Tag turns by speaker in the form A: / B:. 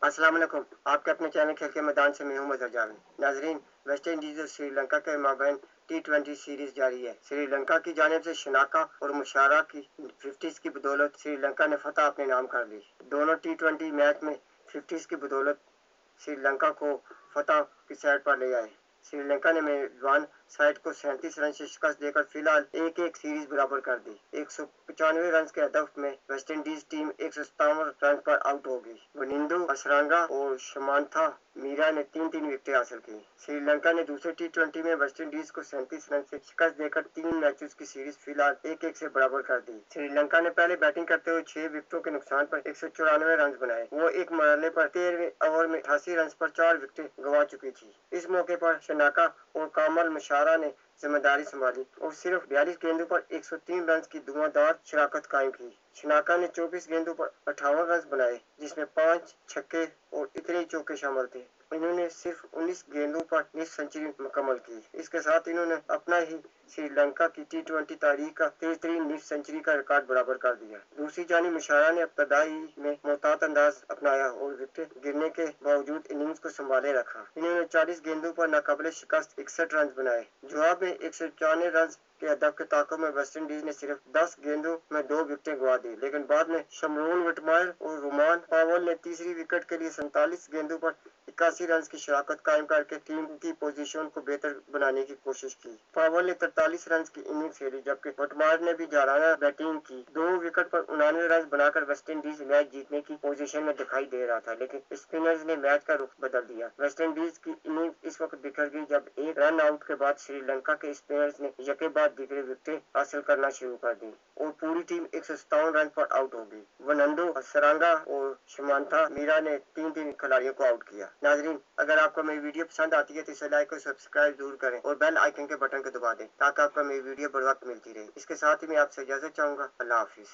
A: अस्सलाम वालेकुम। आपके अपने चैनल खेल के मैदान से मैं हूं मजहर जावेद। नाजरीन, वेस्ट इंडीज और श्रीलंका के माबैन T20 सीरीज जारी है। श्रीलंका की जानिब से शनाका और मुशारा की 50s की बदौलत श्रीलंका ने फतह अपने नाम कर ली। दोनों T20 मैच में 50s की बदौलत श्रीलंका को फतह की साइड पर ले आए। श्रीलंका ने मेजबान साइड को 37 रन से शिकस्त देकर फिलहाल एक एक सीरीज बराबर कर दी। 195 रन के हदफ में वेस्ट इंडीज टीम 157 रन पर आउट हो गई। वनिंदु हसरंगा और शमांथा मीरा ने 3-3 विकेटें हासिल की। श्रीलंका ने दूसरे T20 में वेस्ट इंडीज को 37 रन से शिकस्त देकर 3 मैचों की सीरीज फिलहाल एक एक से बराबर कर दी। श्रीलंका ने पहले बैटिंग करते हुए 6 विकेटों के नुकसान पर 194 रन बनाए। वो एक मरहले पर 13वें ओवर में 88 रन पर 4 विकेटें गंवा चुकी थी। इस मौके पर शनाका और कामल मुशारा ने जिम्मेदारी संभाली और सिर्फ 42 गेंदों पर 103 रन की धुआंधार शराकत कायम की। शनाका ने 24 गेंदों पर 58 रन बनाए, जिसमें 5 छक्के और इतने चौके शामिल थे। इन्होंने सिर्फ 19 गेंदों पर निस्फ सेंचुरी मुकम्मल की। इसके साथ इन्होंने अपना ही श्रीलंका की T20 तारीख का 13वीं निस्फ सेंचुरी का रिकॉर्ड बराबर कर दिया। दूसरी जानिब मुशारा ने इब्तदाई में मोहतात अंदाज अपनाया और विकेट गिरने के बावजूद इनिंग्स को संभाले रखा। इन्होंने 40 गेंदों पर नाकाबिले शिकस्त 61 रन बनाए। जवाब में 194 रन के हदफ के ताकों में वेस्ट इंडीज ने सिर्फ 10 गेंदों में 2 विकेटें गंवा दी, लेकिन बाद में शमरून विटमायर और रोमान पावल ने तीसरी विकेट के लिए 47 गेंदों पर 81 रन की शराकत कायम करके टीम की पोजीशन को बेहतर बनाने की कोशिश की। पावल ने 43 रन की इनिंग्स खेली, जबकि विटमायर ने भी जाराना बैटिंग की। 2 विकेट पर 79 रन बनाकर वेस्ट इंडीज मैच जीतने की पोजीशन में दिखाई दे रहा था, लेकिन स्पिनर्स ने मैच का रुख बदल दिया। वेस्ट इंडीज की इनिंग इस वक्त बिखर गई जब एक रन आउट के बाद श्रीलंका के स्पिनर्स ने यके बाद दीगरे विकेटें हासिल करना शुरू कर दी और पूरी टीम 157 रन पर आउट हो गई। वनिंदु हसरंगा और शमांथा मीरा ने 3-3 खिलाड़ियों को आउट किया। नाजरीन, अगर आपको मेरी वीडियो पसंद आती है तो इसे लाइक और सब्सक्राइब जरूर करें और बेल आइकन के बटन को दबा दें ताकि आपको मेरी वीडियो बर वक्त मिलती रहे। इसके साथ ही मैं आपसे इजाजत चाहूंगा। अल्लाह हाफिज।